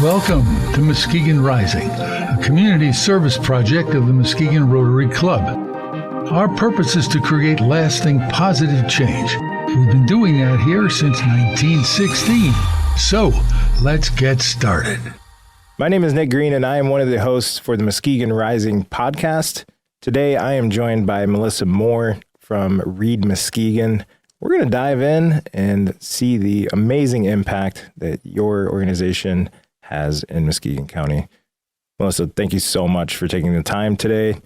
Welcome to Muskegon Rising, a community service project of the Muskegon Rotary Club. Our purpose is to create lasting positive change. We've been doing that here since 1916. So, let's get started. My name is Nick Green, and I am one of the hosts for the Muskegon Rising podcast. Today, I am joined by Melissa Moore from READ Muskegon. We're going to dive in and see the amazing impact that your organization has in Muskegon County. Melissa, thank you so much for taking the time today.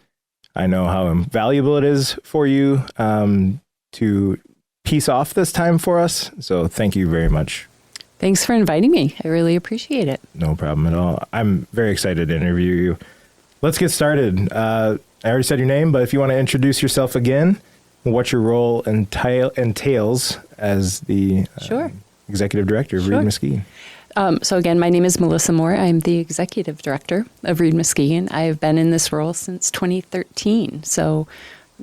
I know how valuable it is for you to piece off this time for us, so thank you very much. Thanks for inviting me. I really appreciate it. No problem at all. I'm very excited to interview you. Let's get started. I already said your name, but if you want to introduce yourself again, what your role entails as the executive director of READ Muskegon. So again, my name is Melissa Moore. I'm the executive director of READ Muskegon. I've been in this role since 2013, so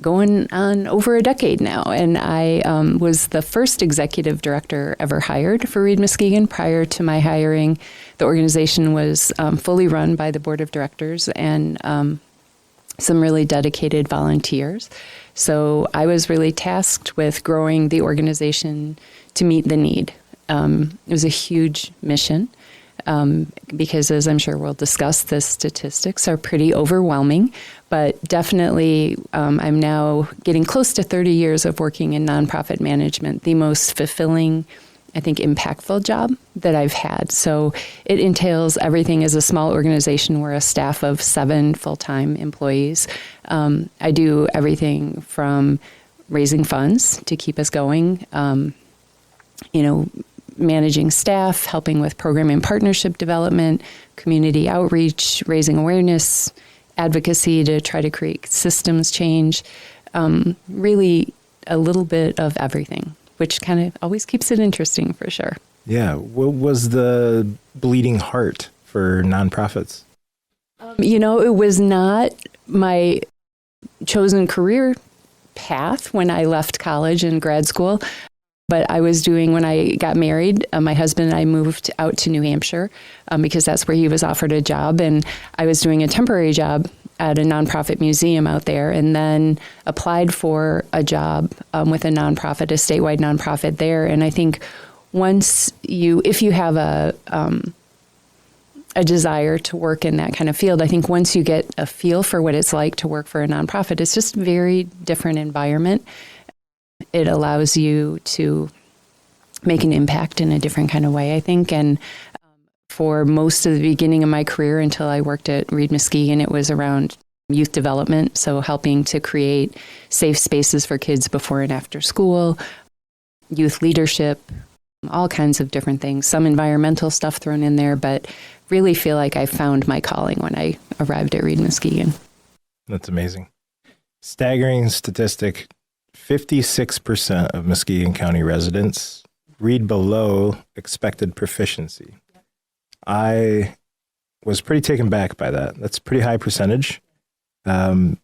going on over a decade now. And I was the first executive director ever hired for READ Muskegon. Prior to my hiring, the organization was fully run by the board of directors and some really dedicated volunteers. So I was really tasked with growing the organization to meet the need. It was a huge mission because, as I'm sure we'll discuss, the statistics are pretty overwhelming. But definitely, I'm now getting close to 30 years of working in nonprofit management, the most fulfilling, I think, impactful job that I've had. So it entails everything. As a small organization, we're a staff of 7 full-time employees. I do everything from raising funds to keep us going, managing staff, helping with program and partnership development, community outreach, raising awareness, advocacy to try to create systems change, really a little bit of everything, which kind of always keeps it interesting for sure. Yeah. What was the bleeding heart for nonprofits? It was not my chosen career path when I left college and grad school. But I was doing, when I got married, my husband and I moved out to New Hampshire because that's where he was offered a job. And I was doing a temporary job at a nonprofit museum out there, and then applied for a job with a nonprofit, a statewide nonprofit there. And I think if you have a desire to work in that kind of field, I think once you get a feel for what it's like to work for a nonprofit, it's just a very different environment. It allows you to make an impact in a different kind of way, I think. And for most of the beginning of my career until I worked at READ Muskegon, it was around youth development, so helping to create safe spaces for kids before and after school, youth leadership, all kinds of different things, some environmental stuff thrown in there, but really feel like I found my calling when I arrived at READ Muskegon. That's amazing. Staggering statistic. 56% of Muskegon County residents read below expected proficiency. I was pretty taken back by that. That's a pretty high percentage. My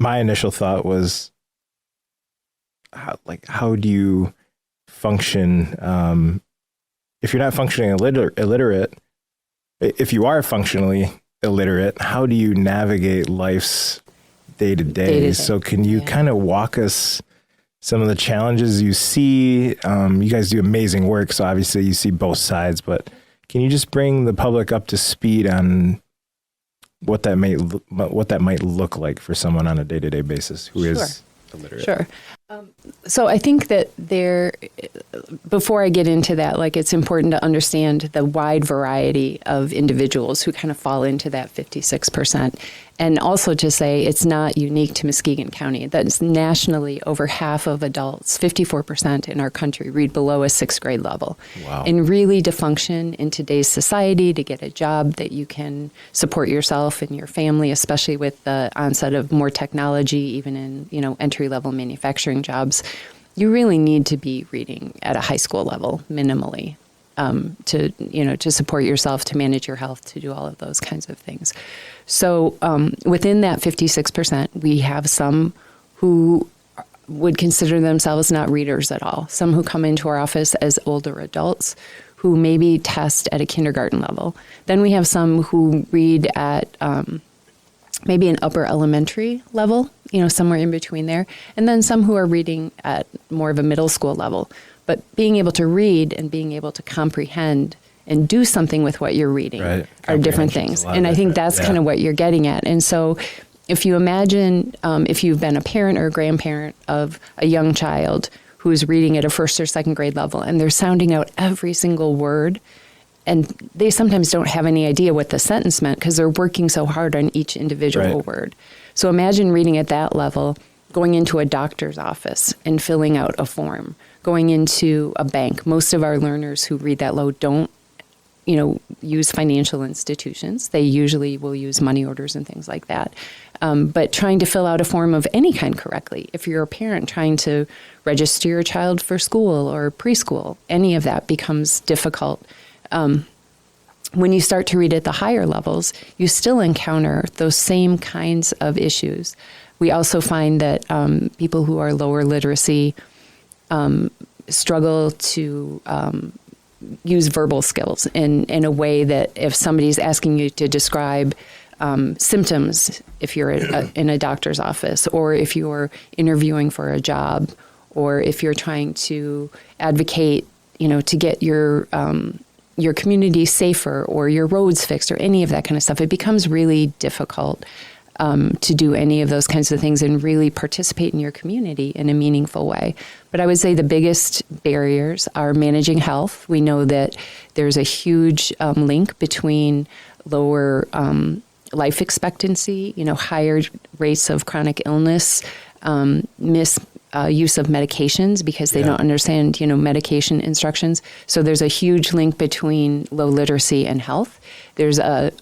initial thought was, how do you function if you're not functioning illiterate? If you are functionally illiterate, how do you navigate life's day to day? So can you kind of walk us some of the challenges you see? You guys do amazing work, so obviously you see both sides, but can you just bring the public up to speed on what that might look like for someone on a day-to-day basis who is illiterate? Sure. So I think that before I get into that, it's important to understand the wide variety of individuals who kind of fall into that 56%. And also to say it's not unique to Muskegon County. That's nationally over half of adults, 54% in our country, read below a 6th grade level. Wow. And really to function in today's society, to get a job that you can support yourself and your family, especially with the onset of more technology, even in entry-level manufacturing jobs, you really need to be reading at a high school level minimally. To support yourself, to manage your health, to do all of those kinds of things. So within that 56%, we have some who would consider themselves not readers at all. Some who come into our office as older adults who maybe test at a kindergarten level. Then we have some who read at maybe an upper elementary level, somewhere in between there. And then some who are reading at more of a middle school level. But being able to read and being able to comprehend and do something with what you're reading are different things. And I think that's kind of what you're getting at. And so if you imagine, if you've been a parent or a grandparent of a young child who's reading at a first or second grade level, and they're sounding out every single word, and they sometimes don't have any idea what the sentence meant because they're working so hard on each individual word. So imagine reading at that level, going into a doctor's office and filling out a form, going into a bank. Most of our learners who read that low don't use financial institutions. They usually will use money orders and things like that. But trying to fill out a form of any kind correctly, if you're a parent trying to register your child for school or preschool, any of that becomes difficult. When you start to read at the higher levels, you still encounter those same kinds of issues. We also find that people who are lower literacy struggle to use verbal skills in a way that if somebody's asking you to describe symptoms, if you're in a doctor's office, or if you're interviewing for a job, or if you're trying to advocate, to get your community safer or your roads fixed or any of that kind of stuff, it becomes really difficult to do any of those kinds of things and really participate in your community in a meaningful way. But I would say the biggest barriers are managing health. We know that there's a huge link between lower life expectancy, higher rates of chronic illness, use of medications because they don't understand, medication instructions. So there's a huge link between low literacy and health. There's a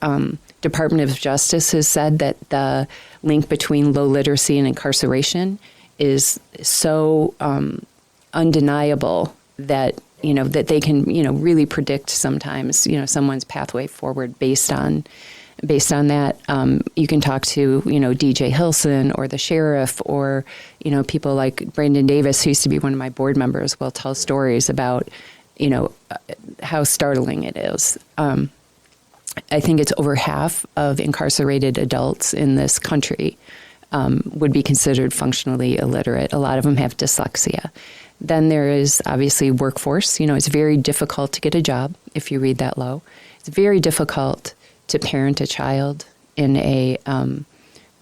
Department of Justice has said that the link between low literacy and incarceration is so undeniable that that they can really predict sometimes someone's pathway forward based on that. You can talk to DJ Hilson or the sheriff or people like Brandon Davis, who used to be one of my board members, will tell stories about how startling it is. I think it's over half of incarcerated adults in this country would be considered functionally illiterate. A lot of them have dyslexia. Then there is obviously workforce. It's very difficult to get a job if you read that low. It's very difficult to parent a child in an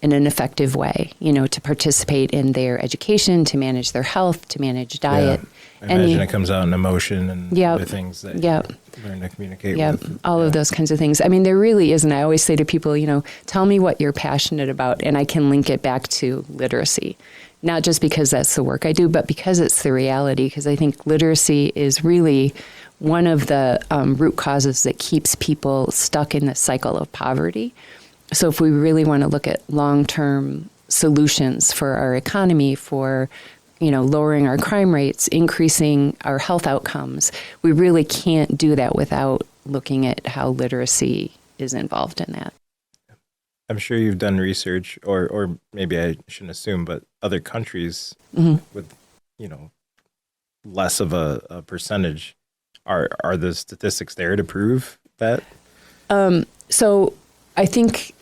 effective way, to participate in their education, to manage their health, to manage diet. Yeah. I imagine it comes out in emotion and other things that you learn to communicate with. All of those kinds of things. I mean, there really is, and I always say to people, tell me what you're passionate about, and I can link it back to literacy. Not just because that's the work I do, but because it's the reality, because I think literacy is really one of the root causes that keeps people stuck in the cycle of poverty. So if we really want to look at long-term solutions for our economy, for lowering our crime rates, increasing our health outcomes, we really can't do that without looking at how literacy is involved in that. I'm sure you've done research, or maybe I shouldn't assume, but other countries with, less of a percentage, are the statistics there to prove that? So I think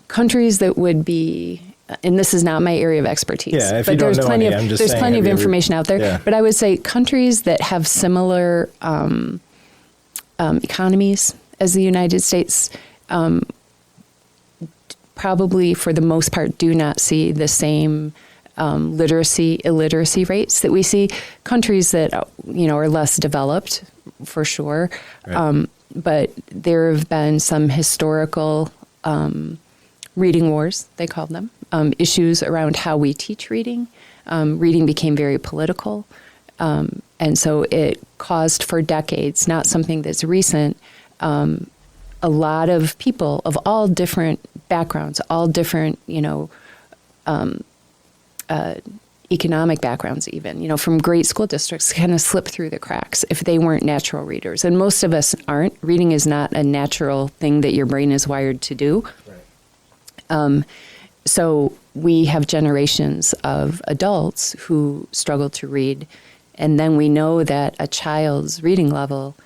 countries that would be, and this is not my area of expertise, but there's plenty of information out there. Yeah. But I would say countries that have similar economies as the United States probably, for the most part, do not see the same illiteracy rates that we see. Countries that are less developed, for sure, but there have been some historical reading wars, they call them, issues around how we teach reading. Reading became very political, and so it caused for decades, not something that's recent, a lot of people of all different backgrounds, all different, economic backgrounds even, from great school districts kind of slip through the cracks if they weren't natural readers. And most of us aren't. Reading is not a natural thing that your brain is wired to do. Right. So we have generations of adults who struggle to read And then we know that a child's reading level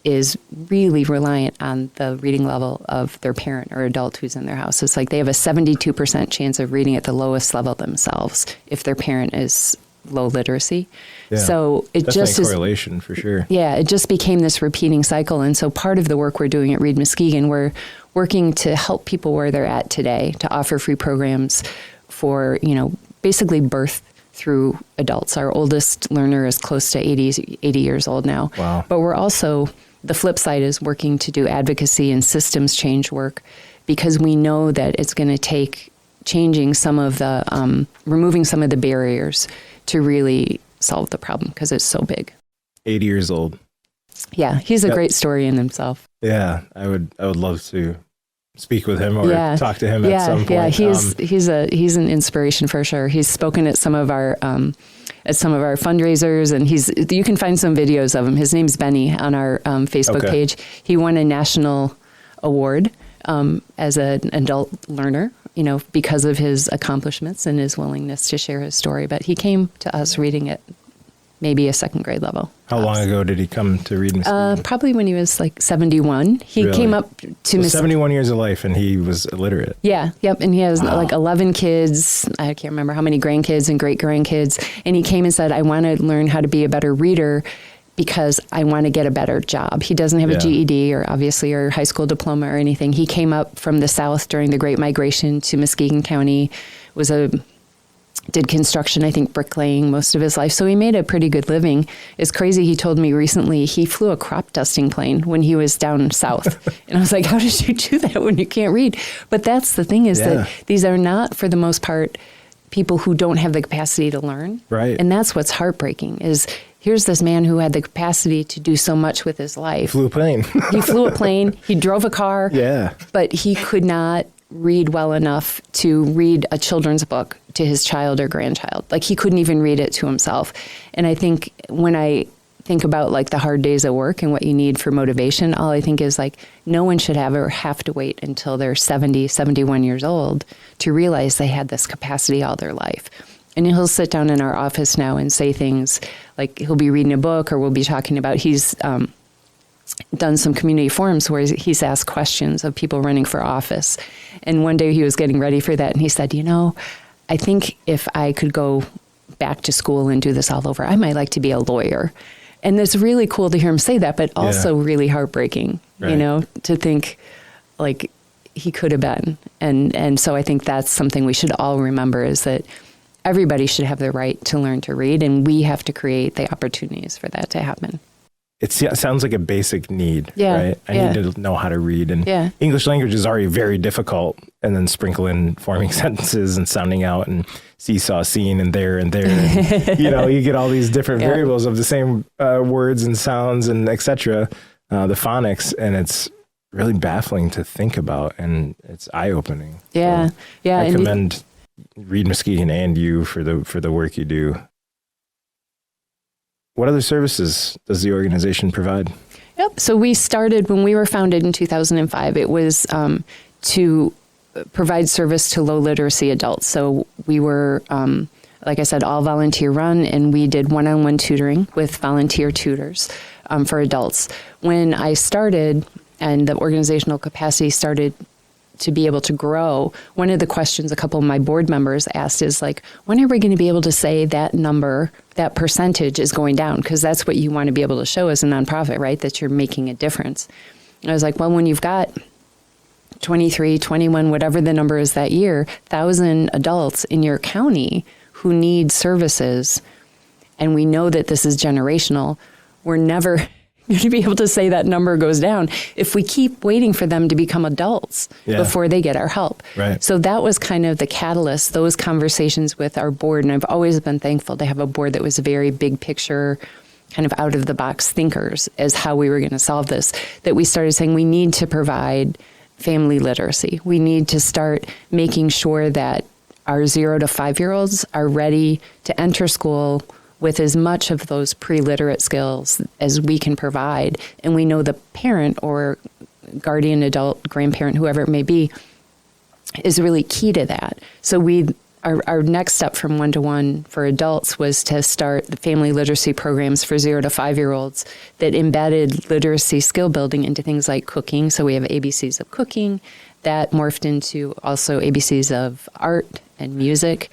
is really reliant on the reading level of their parent or adult who's in their house. It's like they have a 72% chance of reading at the lowest level themselves if their parent is low literacy. Yeah. So it Definitely just is correlation for sure. Yeah, it just became this repeating cycle. And so part of the work we're doing at READ Muskegon, we're working to help people where they're at today, to offer free programs for, basically birth through adults. Our oldest learner is close to 80 years old now. Wow. But we're also, the flip side is working to do advocacy and systems change work, because we know that it's going to take changing some of the, removing some of the barriers to really solve the problem, because it's so big. 80 years old. Yeah, he's a great story in himself. Yeah, I would love to speak with him or talk to him at some point. Yeah, he's an inspiration for sure. He's spoken at some of our fundraisers, and you can find some videos of him. His name's Benny on our Facebook page. He won a national award as an adult learner, because of his accomplishments and his willingness to share his story. But he came to us reading at maybe a second grade level. How long ago did he come to READ Muskegon? Probably when he was like 71. He came up to 71 years of life, and he was illiterate. Yeah, yep. And he has like 11 kids. I can't remember how many grandkids and great-grandkids. And he came and said, I want to learn how to be a better reader because I want to get a better job. He doesn't have a GED or high school diploma or anything. He came up from the South during the Great Migration to Muskegon County, did construction, I think bricklaying most of his life. So he made a pretty good living. It's crazy. He told me recently he flew a crop dusting plane when he was down south. And I was like, how did you do that when you can't read? But that's the thing is that these are not, for the most part, people who don't have the capacity to learn. Right. And that's what's heartbreaking is here's this man who had the capacity to do so much with his life. Flew a plane. He flew a plane. He drove a car. Yeah. But he could not read well enough to read a children's book to his child or grandchild. Like he couldn't even read it to himself. And I think when I think about like the hard days at work and what you need for motivation, all I think is like no one should ever have to wait until they're 70, 71 years old to realize they had this capacity all their life. And he'll sit down in our office now and say things like he'll be reading a book or we'll be talking about, he's done some community forums where he's asked questions of people running for office. And one day he was getting ready for that and he said, I think if I could go back to school and do this all over, I might like to be a lawyer. And it's really cool to hear him say that, but also really heartbreaking, to think like he could have been. And so I think that's something we should all remember is that everybody should have the right to learn to read, and we have to create the opportunities for that to happen. It sounds like a basic need, right? I need to know how to read. And English language is already very difficult. And then sprinkle in forming sentences and sounding out and seesaw, scene, and there. And, you get all these different variables of the same words and sounds and et cetera, the phonics. And it's really baffling to think about. And it's eye-opening. Yeah. So I commend READ Muskegon and you for the work you do. What other services does the organization provide? Yep. So we started when we were founded in 2005. It was to provide service to low literacy adults. So we were, like I said, all volunteer run, and we did one-on-one tutoring with volunteer tutors for adults. When I started and the organizational capacity started to be able to grow, one of the questions a couple of my board members asked is like, when are we going to be able to say that number, that percentage is going down? Because that's what you want to be able to show as a nonprofit, right? That you're making a difference. And I was like, well, when you've got 23, 21, whatever the number is that year, 1,000 adults in your county who need services, and we know that this is generational, we're never going to be able to say that number goes down if we keep waiting for them to become adults before they get our help. Right. So that was kind of the catalyst, those conversations with our board. And I've always been thankful to have a board that was very big picture, kind of out of the box thinkers as how we were going to solve this, that we started saying we need to provide family literacy. We need to start making sure that our 0 to 5-year-olds are ready to enter school with as much of those pre-literate skills as we can provide. And we know the parent or guardian, adult, grandparent, whoever it may be, is really key to that. So we our next step from one-to-one for adults was to start the family literacy programs for 0 to 5-year-olds that embedded literacy skill building into things like cooking. So we have ABCs of cooking that morphed into also ABCs of art and music.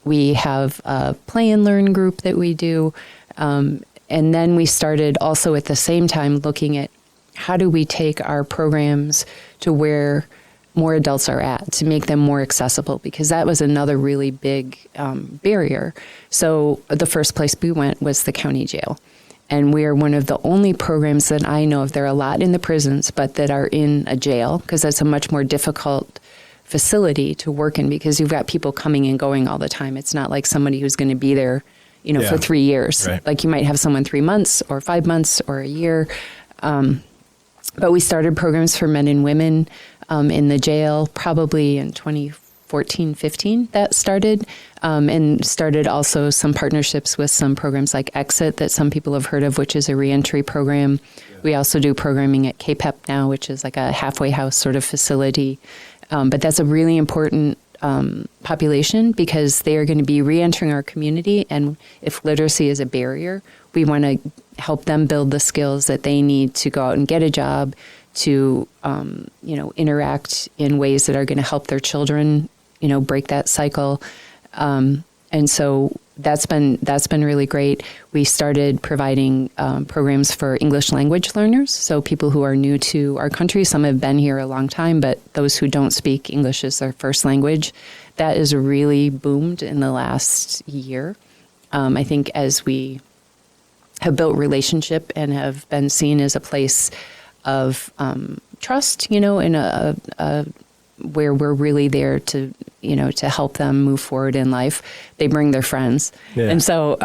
We have a play and learn group that we do. And then we started also at the same time looking at how do we take our programs to where more adults are at, to make them more accessible, because that was another really big barrier. So the first place we went was the county jail. And we are one of the only programs that I know of, there are a lot in the prisons, but that are in a jail, because that's a much more difficult facility to work in, because you've got people coming and going all the time. It's not like somebody who's going to be there, for 3 years. Right. Like you might have someone 3 months or 5 months or a year. But we started programs for men and women in the jail probably in 2014, 15 that started, and started also some partnerships with some programs like Exit that some people have heard of, which is a reentry program. Yeah. We also do programming at KPEP now, which is like a halfway house sort of facility. But that's a really important population, because they are going to be reentering our community. And if literacy is a barrier, we want to help them build the skills that they need to go out and get a job, to interact in ways that are going to help their children, break that cycle. And so that's been really great. We started providing programs for English language learners, so people who are new to our country. Some have been here a long time, but those who don't speak English as their first language, that has really boomed in the last year. I think as we have built relationship and have been seen as a place of trust, in a where we're really there to help them move forward in life. They bring their friends. Yeah. And so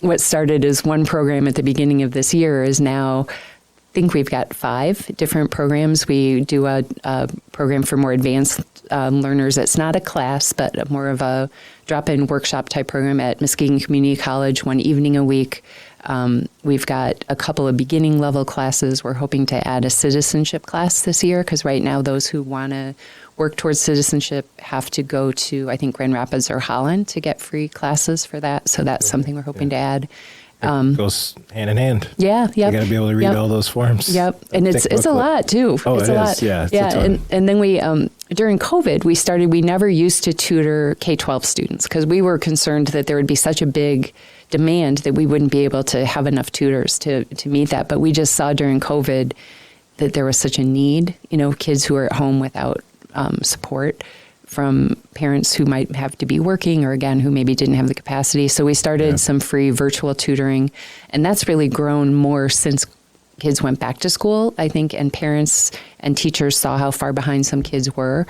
what started as one program at the beginning of this year is now, I think we've got 5 different programs. We do a program for more advanced learners. It's not a class, but more of a drop-in workshop type program at Muskegon Community College, 1 evening a week. We've got a couple of beginning level classes. We're hoping to add a citizenship class this year, because right now those who want to work towards citizenship have to go to, I think, Grand Rapids or Holland to get free classes for that. So that's something we're hoping to add. It goes hand in hand. Yeah, yeah. You got to be able to read all those forms. Yep, and it's a lot too. Oh, it's a lot. Yeah, and then we during COVID we never used to tutor K-12 students, because we were concerned that there would be such a big demand that we wouldn't be able to have enough tutors to meet that. But we just saw during COVID that there was such a need. Kids who are at home without support from parents who might have to be working, or again, who maybe didn't have the capacity. So we started some free virtual tutoring, and that's really grown more since kids went back to school, I think, and parents and teachers saw how far behind some kids were.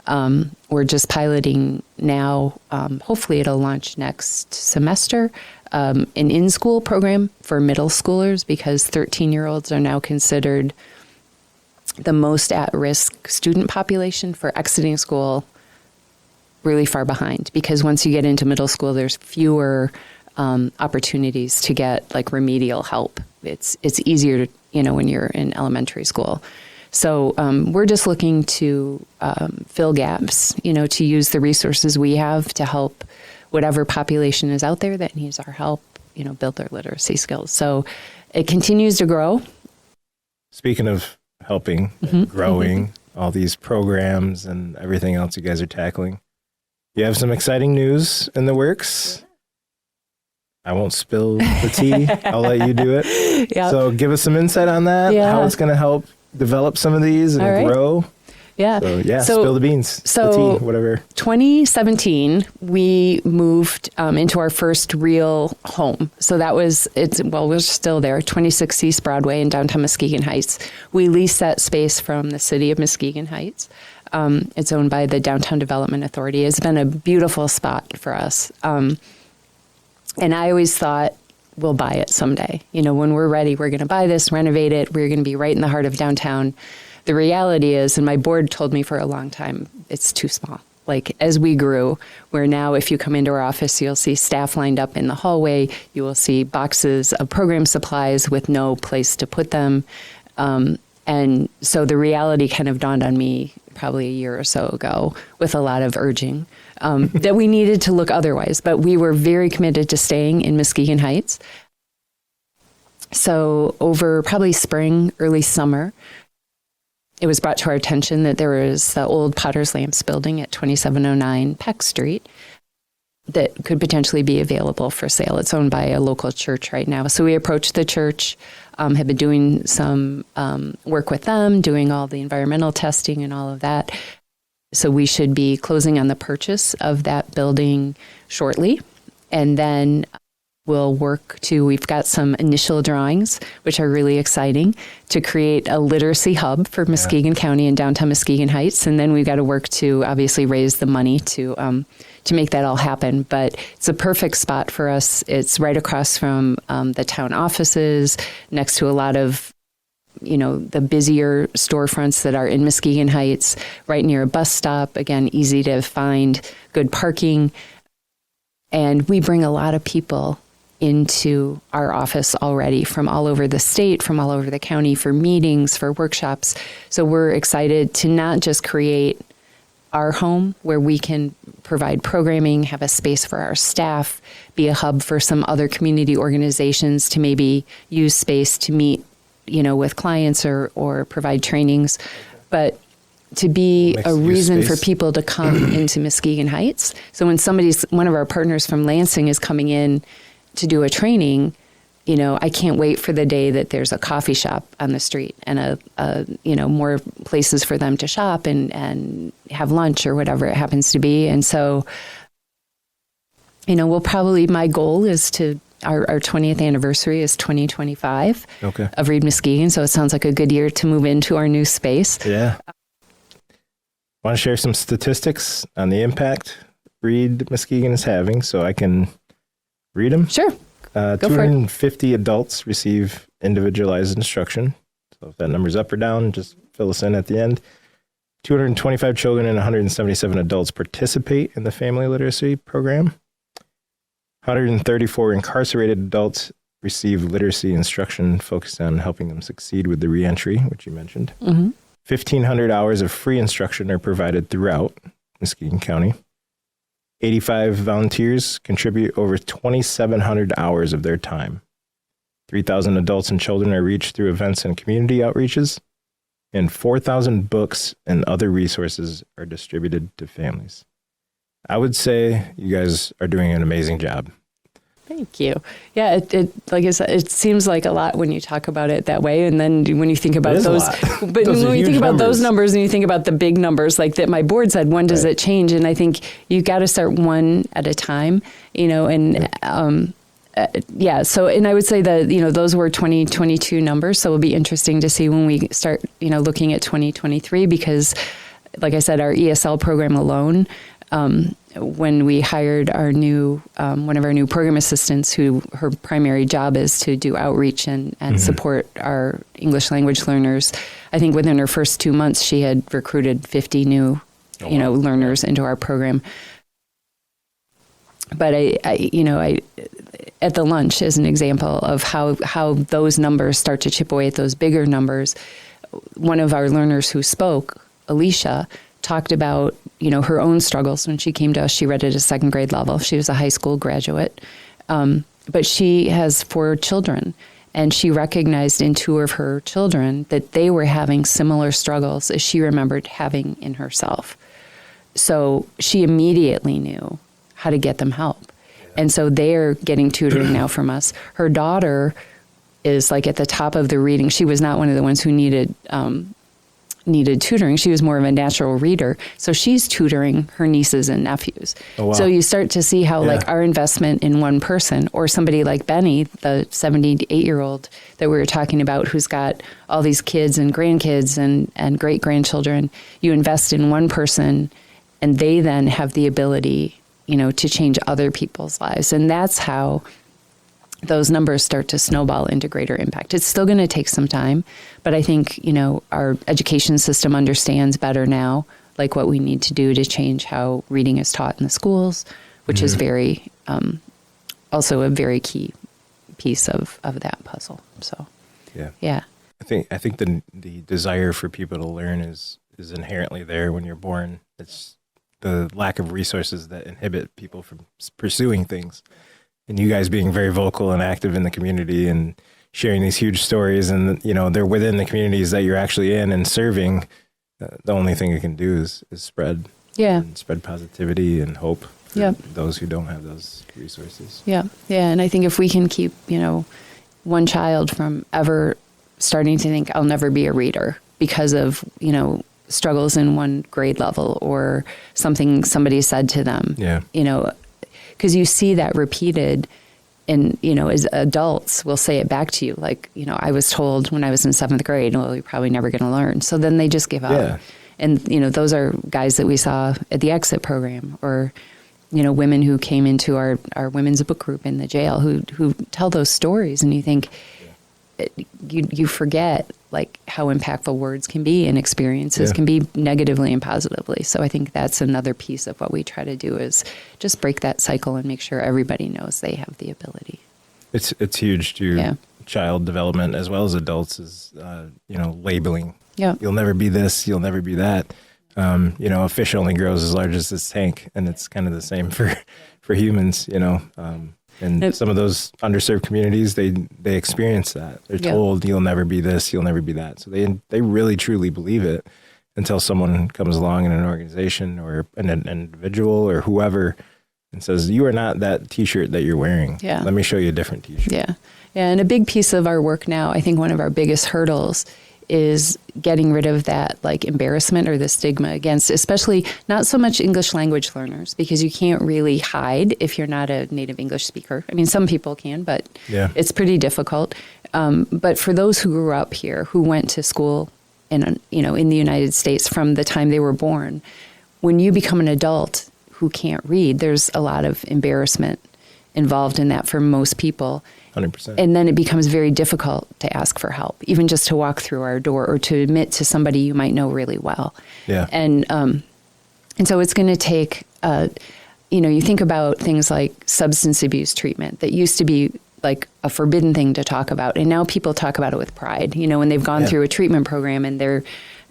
We're just piloting now. Hopefully it'll launch next semester, an in-school program for middle schoolers, because 13-year-olds are now considered the most at-risk student population for exiting school really far behind, because once you get into middle school, there's fewer opportunities to get like remedial help. It's easier to, when you're in elementary school. So we're just looking to fill gaps, to use the resources we have to help whatever population is out there that needs our help, build their literacy skills. So it continues to grow. Speaking of helping and growing, all these programs and everything else you guys are tackling, you have some exciting news in the works. I won't spill the tea. I'll let you do it. Yep. So give us some insight on that, how it's going to help develop some of these and grow. Yeah. So spill the beans, the tea, whatever. 2017, we moved into our first real home. So that was, we're still there, 26 East Broadway in downtown Muskegon Heights. We leased that space from the city of Muskegon Heights. It's owned by the Downtown Development Authority. It's been a beautiful spot for us. And I always thought, we'll buy it someday. When we're ready, we're going to buy this, renovate it. We're going to be right in the heart of downtown. The reality is, and my board told me for a long time, it's too small. Like, as we grew, where now if you come into our office, you'll see staff lined up in the hallway. You will see boxes of program supplies with no place to put them. And so the reality kind of dawned on me probably a year or so ago with a lot of urging that we needed to look otherwise. But we were very committed to staying in Muskegon Heights. So over probably spring, early summer, it was brought to our attention that there was the old Potter's Lamps building at 2709 Peck Street that could potentially be available for sale. It's owned by a local church right now. So we approached the church, have been doing some work with them, doing all the environmental testing and all of that. So we should be closing on the purchase of that building shortly. And then we'll we've got some initial drawings, which are really exciting, to create a literacy hub for Muskegon County and downtown Muskegon Heights. And then we've got to work to obviously raise the money to make that all happen. But it's a perfect spot for us. It's right across from the town offices, next to a lot of, the busier storefronts that are in Muskegon Heights, right near a bus stop. Again, easy to find, good parking. And we bring a lot of people into our office already from all over the state, from all over the county for meetings, for workshops. So we're excited to not just create our home where we can provide programming, have a space for our staff, be a hub for some other community organizations to maybe use space to meet, with clients or provide trainings, but to be a reason for people to come into Muskegon Heights. So when one of our partners from Lansing is coming in to do a training, I can't wait for the day that there's a coffee shop on the street and more places for them to shop and have lunch or whatever it happens to be. And so, my goal is our 20th anniversary is 2025 of READ Muskegon. So it sounds like a good year to move into our new space. Yeah. Want to share some statistics on the impact READ Muskegon is having so I can read them? Sure. 250 adults receive individualized instruction. So if that number's up or down, just fill us in at the end. 225 children and 177 adults participate in the family literacy program. 134 incarcerated adults receive literacy instruction focused on helping them succeed with the reentry, which you mentioned. 1,500 hours of free instruction are provided throughout Muskegon County. 85 volunteers contribute over 2,700 hours of their time. 3,000 adults and children are reached through events and community outreaches, and 4,000 books and other resources are distributed to families. I would say you guys are doing an amazing job. Thank you. Yeah, it like I said, it seems like a lot when you talk about it that way, and then when you think about those, but when you think about those numbers and you think about the big numbers, like that my board said, when does it change? And I think you got to start one at a time, and So, and I would say that those were 2022 numbers, so it'll be interesting to see when we start looking at 2023, because, like I said, our ESL program alone. When we hired our new one of our new program assistants, who her primary job is to do outreach and support our English language learners, I think within her first 2 months she had recruited 50 new learners into our program. But I at the lunch, as an example of how those numbers start to chip away at those bigger numbers, one of our learners who spoke, Alicia, talked about, her own struggles when she came to us. She read at a second grade level. She was a high school graduate. But she has 4 children, and she recognized in 2 of her children that they were having similar struggles as she remembered having in herself. So she immediately knew how to get them help. And so they're getting tutoring now from us. Her daughter is like at the top of the reading. She was not one of the ones who needed tutoring. She was more of a natural reader. So she's tutoring her nieces and nephews. Oh, wow. So you start to see how like our investment in one person, or somebody like Benny, the 78-year-old that we were talking about, who's got all these kids and grandkids and great-grandchildren, you invest in one person and they then have the ability, to change other people's lives. And that's how those numbers start to snowball into greater impact. It's still going to take some time, but I think, our education system understands better now, like what we need to do to change how reading is taught in the schools, which is very, also a very key piece of that puzzle. So, yeah. I think the desire for people to learn is is inherently there when you're born. It's the lack of resources that inhibit people from pursuing things. And you guys being very vocal and active in the community and sharing these huge stories, and they're within the communities that you're actually in and serving. The only thing you can do is spread, and spread positivity and hope for those who don't have those resources. Yeah, and I think if we can keep one child from ever starting to think I'll never be a reader because of struggles in one grade level or something somebody said to them, because you see that repeated. And, as adults, we'll say it back to you. Like, I was told when I was in 7th grade, well, you're probably never going to learn. So then they just give up. Yeah. And, those are guys that we saw at the exit program, or, women who came into our women's book group in the jail who tell those stories. And you think, you forget, like, how impactful words can be and experiences can be negatively and positively. So I think that's another piece of what we try to do is just break that cycle and make sure everybody knows they have the ability. It's huge to child development as well as adults is, labeling. Yeah. You'll never be this, you'll never be that. A fish only grows as large as this tank, and it's kind of the same for humans, And some of those underserved communities, they experience that. They're told you'll never be this, you'll never be that. So they really truly believe it until someone comes along in an organization or an individual or whoever and says, you are not that T-shirt that you're wearing. Yeah. Let me show you a different T-shirt. Yeah. And a big piece of our work now, I think one of our biggest hurdles is getting rid of that like embarrassment or the stigma against, especially not so much English language learners, because you can't really hide if you're not a native English speaker. I mean, some people can, but it's pretty difficult. But for those who grew up here, who went to school in the United States from the time they were born, when you become an adult who can't read, there's a lot of embarrassment involved in that for most people. 100%. And then it becomes very difficult to ask for help, even just to walk through our door or to admit to somebody you might know really well. Yeah. And so it's going to take, you think about things like substance abuse treatment that used to be like a forbidden thing to talk about. And now people talk about it with pride, when they've gone through a treatment program and they're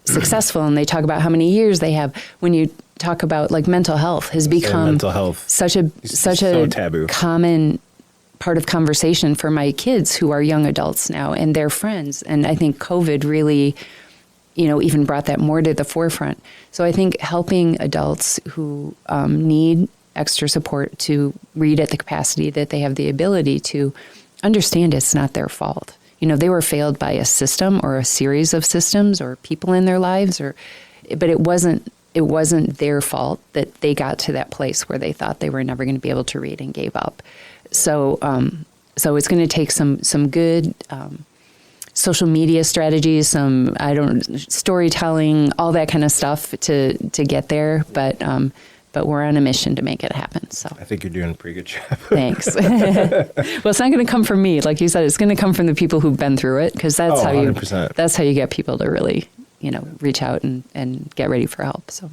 successful and they talk about how many years they have. When you talk about like mental health has become such a taboo, common part of conversation for my kids who are young adults now and their friends. And I think COVID really, even brought that more to the forefront. So I think helping adults who need extra support to read at the capacity that they have the ability to understand it's not their fault. They were failed by a system or a series of systems or people in their lives, but it wasn't their fault that they got to that place where they thought they were never going to be able to read and gave up. So it's going to take some good social media strategies, storytelling, all that kind of stuff to get there. But we're on a mission to make it happen. So I think you're doing a pretty good job. Thanks. Well, it's not going to come from me, like you said. It's going to come from the people who've been through it, because that's how you get people to really reach out and get ready for help. So,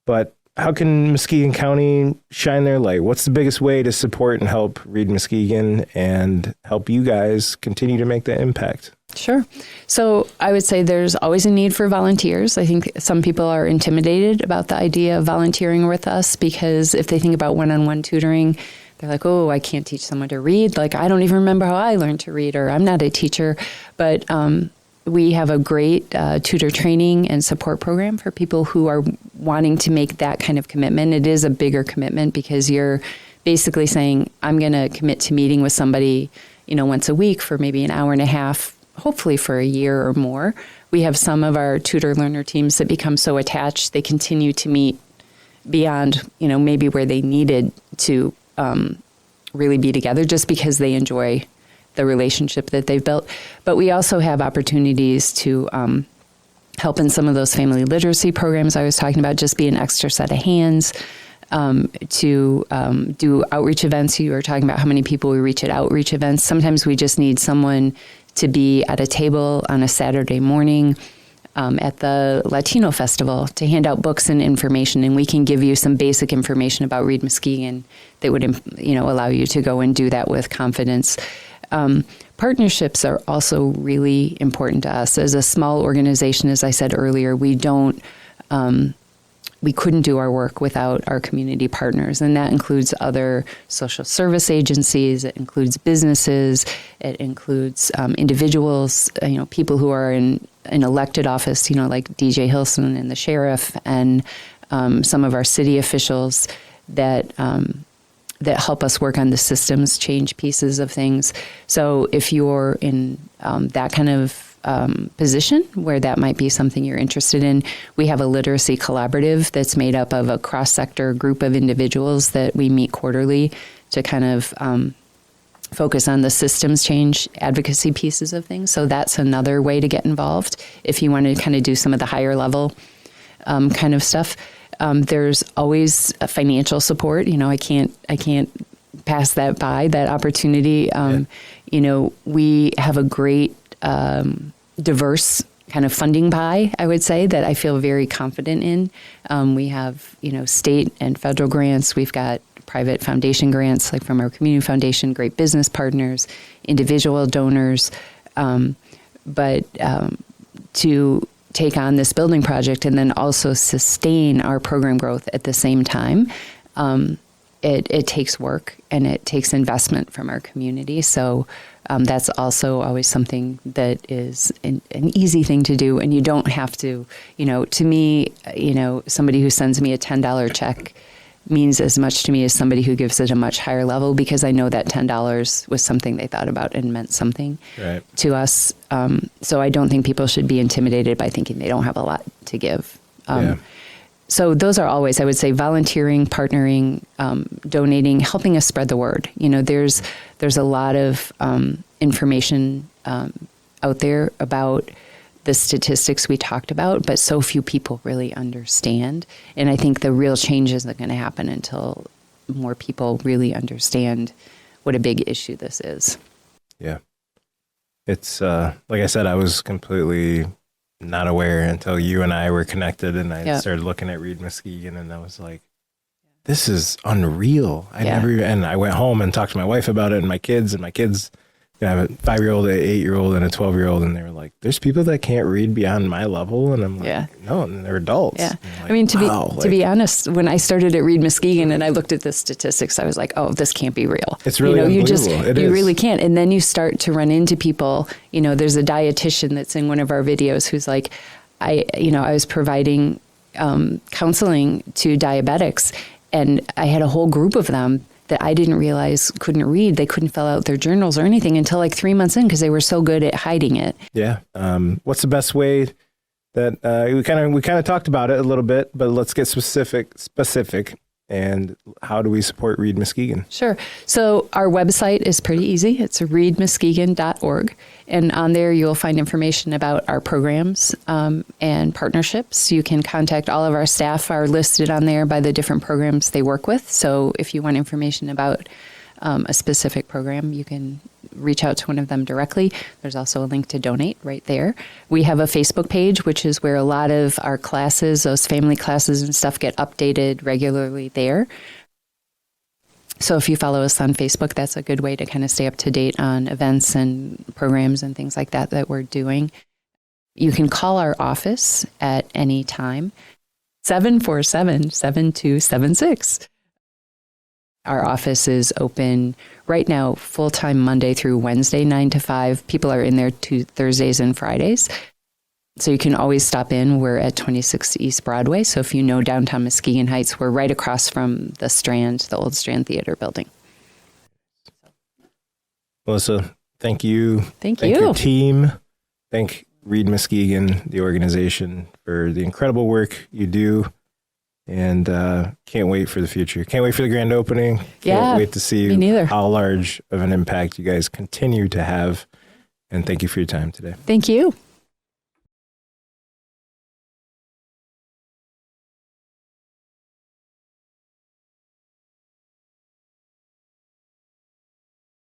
but how can Muskegon County shine their light? What's the biggest way to support and help READ Muskegon and help you guys continue to make that impact? Sure. So I would say there's always a need for volunteers. I think some people are intimidated about the idea of volunteering with us, because if they think about one-on-one tutoring, they're like, oh, I can't teach someone to read. Like, I don't even remember how I learned to read, or I'm not a teacher. But we have a great tutor training and support program for people who are wanting to make that kind of commitment. It is a bigger commitment, because you're basically saying, I'm going to commit to meeting with somebody, once a week for maybe an hour and a half, hopefully for a year or more. We have some of our tutor learner teams that become so attached, they continue to meet beyond, maybe where they needed to really be together, just because they enjoy the relationship that they've built. But we also have opportunities to help in some of those family literacy programs I was talking about, just be an extra set of hands, to do outreach events. You were talking about how many people we reach at outreach events. Sometimes we just need someone to be at a table on a Saturday morning at the Latino Festival to hand out books and information, and we can give you some basic information about READ Muskegon that would allow you to go and do that with confidence. Partnerships are also really important to us. As a small organization, as I said earlier, we don't we couldn't do our work without our community partners, and that includes other social service agencies, it includes businesses, it includes individuals, people who are in elected office, like DJ Hilson and the sheriff, and some of our city officials that help us work on the systems change pieces of things. So if you're in that kind of position where that might be something you're interested in, we have a literacy collaborative that's made up of a cross-sector group of individuals that we meet quarterly to kind of focus on the systems change advocacy pieces of things. So that's another way to get involved if you want to kind of do some of the higher level kind of stuff. There's always a financial support. I can't pass that by, that opportunity. We have a great diverse kind of funding pie, I would say, that I feel very confident in. We have, state and federal grants. We've got private foundation grants, like from our community foundation, great business partners, individual donors. But to take on this building project and then also sustain our program growth at the same time, it takes work and it takes investment from our community. So that's also always something that is an easy thing to do, and you don't have to, to me, somebody who sends me a $10 check means as much to me as somebody who gives it a much higher level, because I know that $10 was something they thought about and meant something to us. So I don't think people should be intimidated by thinking they don't have a lot to give. So those are always, I would say, volunteering, partnering, donating, helping us spread the word. There's a lot of information out there about the statistics we talked about, but so few people really understand. And I think the real change isn't going to happen until more people really understand what a big issue this is. Yeah. It's, like I said, I was completely not aware until you and I were connected, and I started looking at READ Muskegon, and I was like, this is unreal. And I went home and talked to my wife about it, and my kids, I have a 5-year-old, an 8-year-old, and a 12-year-old, and they were like, there's people that can't read beyond my level. And I'm like, no, and they're adults. Yeah. Like, to be honest, when I started at READ Muskegon and I looked at the statistics, I was like, oh, this can't be real. It's really unbelievable. You really can't. And then you start to run into people, there's a dietitian that's in one of our videos who's like, I was providing counseling to diabetics, and I had a whole group of them that I didn't realize couldn't read. They couldn't fill out their journals or anything until like 3 months in, because they were so good at hiding it. Yeah. What's the best way that we kind of talked about it a little bit, but let's get specific. And how do we support READ Muskegon? Sure. So our website is pretty easy. It's readmuskegon.org. And on there, you'll find information about our programs and partnerships. You can contact all of our staff, are listed on there by the different programs they work with. So if you want information about a specific program, you can reach out to one of them directly. There's also a link to donate right there. We have a Facebook page, which is where a lot of our classes, those family classes and stuff, get updated regularly there. So if you follow us on Facebook, that's a good way to kind of stay up to date on events and programs and things like that we're doing. You can call our office at any time, 747-7276. Our office is open right now, full-time Monday through Wednesday, 9 to 5. People are in there Thursdays and Fridays. So you can always stop in. We're at 26 East Broadway. So if you know downtown Muskegon Heights, we're right across from the Strand, the old Strand Theater building. Melissa, thank you. Thank your team. Thank READ Muskegon, the organization, for the incredible work you do. And can't wait for the future. Can't wait for the grand opening. Can't wait to see how large of an impact you guys continue to have. And thank you for your time today. Thank you.